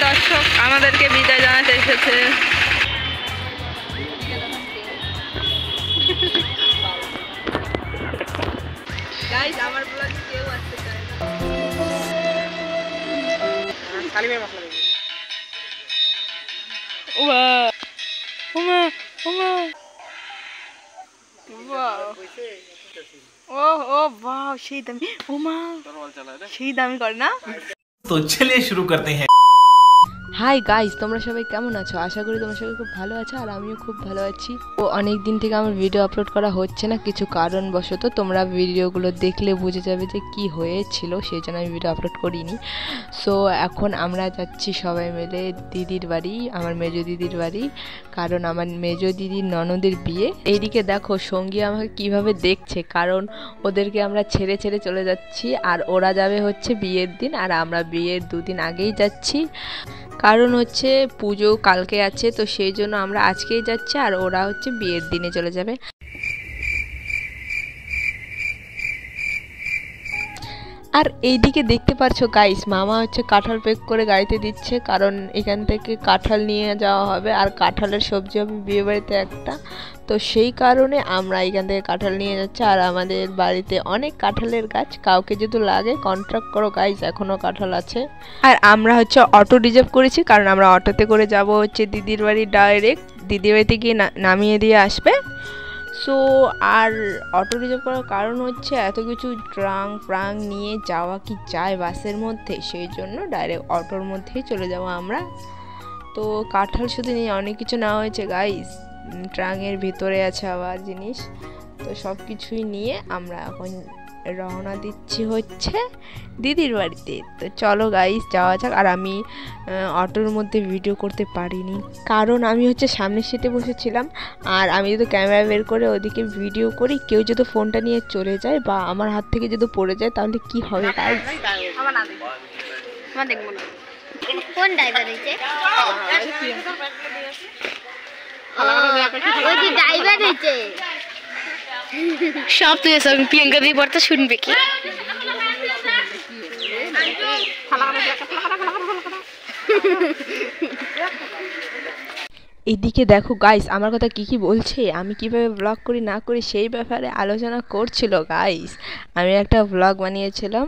দর্শক আমাদেরকে বিদায় জানাতে এসেছে। গাইস আমার ব্লগে কেউ আসতে চায় না। সালিমের মশলা দেব। ওয়া ওমা ওমা ওয়াও ও ও वाह সেই দামি ওমা সেই দামি করে না। তো চলিए शुरू करते हैं। হাই গাইস, তোমরা সবাই কেমন আছো? আশা করি তোমরা সবাই খুব ভালো আছো আর আমিও খুব ভালো আছি। ও অনেক দিন থেকে আমার ভিডিও আপলোড করা হচ্ছে না কিছু কারণবশত। তোমরা ভিডিওগুলো দেখলে বুঝে যাবে যে কি হয়েছিল, সেই জন্য আমি ভিডিও আপলোড করিনি। সো এখন আমরা যাচ্ছি সবাই মিলে দিদির বাড়ি, আমার মেজো দিদির বাড়ি, কারণ আমার মেজো দিদির ননদের বিয়ে। এইদিকে দেখো সঙ্গী আমাকে কিভাবে দেখছে, কারণ ওদেরকে আমরা ছেড়ে ছেড়ে চলে যাচ্ছি আর ওরা যাবে হচ্ছে বিয়ের দিন আর আমরা বিয়ের দুদিন আগেই যাচ্ছি। কারণ হচ্ছে পুজো কালকে আছে, তো সেই জন্য আমরা আজকেই যাচ্ছি আর ওরা হচ্ছে বিয়ের দিনে চলে যাবে। আর এইদিকে দেখতে পারছো গাইস, মামা হচ্ছে কাঁঠাল প্যাক করে গাড়িতে দিচ্ছে, কারণ এখান থেকে কাঁঠাল নিয়ে যাওয়া হবে আর কাঁঠালের সবজি হবে বিয়ে বাড়িতে একটা, তো সেই কারণে আমরা এখান থেকে কাঁঠাল নিয়ে যাচ্ছি। আর আমাদের বাড়িতে অনেক কাঁঠালের গাছ, কাউকে যদি লাগে কন্ট্রাক্ট করো গাইস, এখনও কাঁঠাল আছে। আর আমরা হচ্ছে অটো রিজার্ভ করেছি, কারণ আমরা অটোতে করে যাব হচ্ছে দিদির বাড়ি, ডাইরেক্ট দিদির বাড়িতে গিয়ে নামিয়ে দিয়ে আসবে। সো আর অটো রিজার্ভ করার কারণ হচ্ছে এত কিছু ট্রাং নিয়ে যাওয়া কি যায় বাসের মধ্যে, সেই জন্য ডাইরেক্ট অটোর মধ্যেই চলে যাবো আমরা। তো কাঁঠাল শুধু নিয়ে অনেক কিছু নেওয়া হয়েছে গাইস, ট্রাঙের ভিতরে আছে আবার জিনিস, তো সব কিছুই নিয়ে আমরা এখন রওনা দিচ্ছি হচ্ছে দিদির বাড়িতে। তো চলো গাইস যাওয়া যাক। আর আমি অটোর মধ্যে ভিডিও করতে পারিনি, কারণ আমি হচ্ছে সামনের সিটে বসেছিলাম, আর আমি যদি ক্যামেরা বের করে ওদিকে ভিডিও করি, কেউ যদি ফোনটা নিয়ে চলে যায় বা আমার হাত থেকে যদি পড়ে যায় তাহলে কি হবে গাইস? কোন ড্রাইভার হয়েছে? ড্রাইভার হয়েছে সব, তুই সব প্রিয়াঙ্কা দিয়ে পড়তে শুনবে কি? এদিকে দেখো গাইস আমার কথা কি বলছে, আমি কিভাবে ব্লগ করি না করি সেই ব্যাপারে আলোচনা করছিল গাইস। আমি একটা ব্লগ বানিয়েছিলাম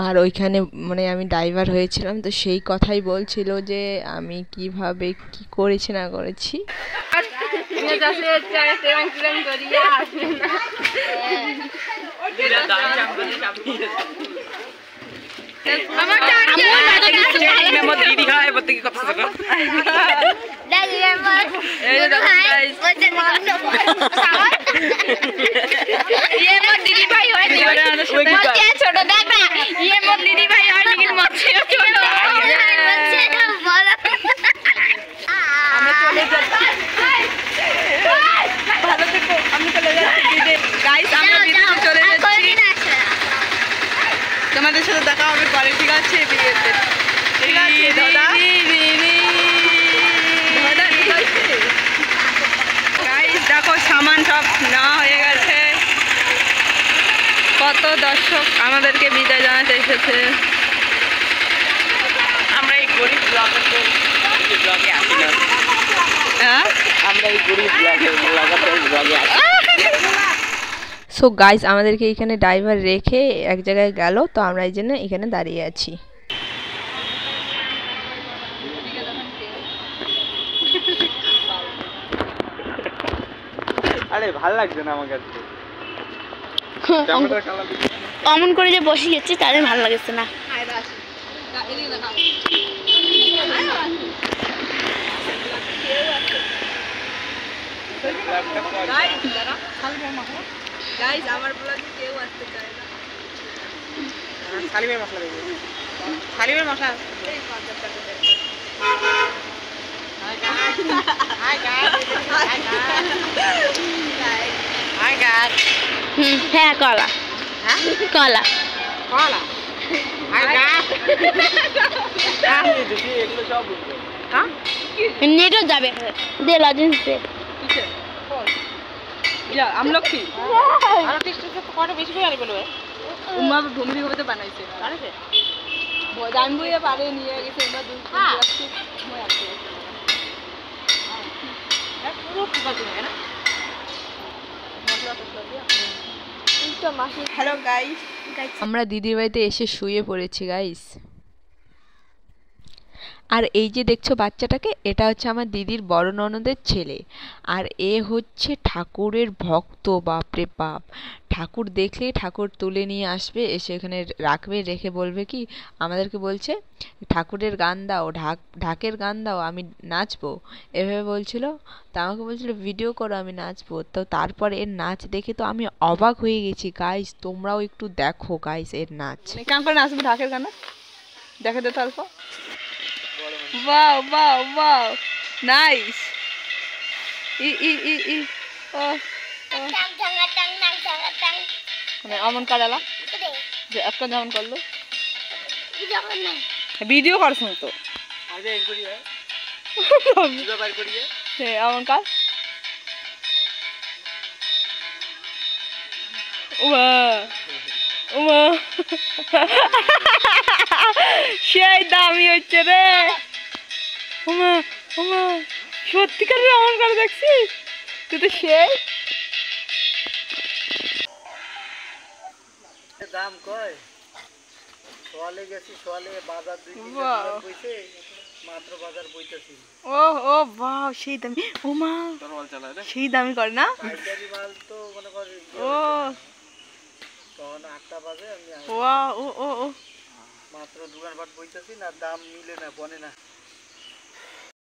আর ওইখানে মানে আমি ড্রাইভার হয়েছিলাম, তো সেই কথাই বলছিল যে আমি কিভাবে কি করেছি না করেছি। তোমাদের সাথে দেখা হবে পরে, ঠিক আছে? বিয়েতে ঠিক আছে দাদা। গাইস দেখো সামান সব নেওয়া হয়ে গেছে। কত দর্শক আমাদেরকে বিদায় জানাতে এসেছে। আমরা এই গরিব ব্লগে আসি না, হ্যাঁ আমরা এই গরিব ব্লগে আসি। সো গাইস আমাদেরকে এখানে ড্রাইভার রেখে এক জায়গায় গেল, তো আমরা এই জন্য এখানে দাঁড়িয়ে আছি। আরে ভালো লাগছে না আমার কাছে, অমন করে যে বসে গেছি তাদের ভালো লাগছে না। গাইস আমার ব্লগে কেউ আসতে চায় না। সালিমের মশলা দেব, সালিমের মশলা। হ্যাঁ কলা, কলা কলা। নেটও যাবে দে লজেন্স দে। আমলকি বেশি করে আনি বলবে উমা ভূমি হবে তো বানাইছে। জানবুয়ে পারে নিয়ে গেছে আমরা দুই যাচ্ছি হ্যালো গাইস, আমরা দিদির বাড়িতে এসে শুয়ে পড়েছি গাইস। আর এই যে দেখছো বাচ্চাটাকে, এটা হচ্ছে আমার দিদির বড় ননদের ছেলে। আর এ হচ্ছে ঠাকুরের ভক্ত, বাপরে বাপ। ঠাকুর দেখলেই ঠাকুর তুলে নিয়ে আসবে, এসে এখানে রাখবে, রেখে বলবে কি আমাদেরকে বলছে ঠাকুরের গান দাও, ঢাকের গান দাও, আমি নাচবো, এভাবে বলছিল। তা আমাকে বলছিল ভিডিও করো, আমি নাচবো। তো তারপর এর নাচ দেখে তো আমি অবাক হয়ে গেছি গাইস, তোমরাও একটু দেখো গাইস এর নাচ। কেমন করে নাচবে ঢাকের গান দেখে দে অল্প। Wow, wow, wow. Nice. অমন কারালা যে একটা যেমন করলো ভিডিও করছ তো অমন কার সেই দামি হচ্ছে রে। ওমা ওমা সত্যিকার অমন করে দেখছিস তুই তো সেই দাম কয় সোয়ালে গেছি, সোয়ালে বাজার 2 কইছে মাত্র বাজার বইতেছি। ও ও বাহ সেই দামি। ওমা তরল চালায় রে, সেই দামি করে না পাইকারি মাল তো মনে করি। ও তখন 8টা বাজে আমি ওয়া ও ও ও মাত্র দোকানপাট বইতেছি না, দাম মিলে না, বনে না।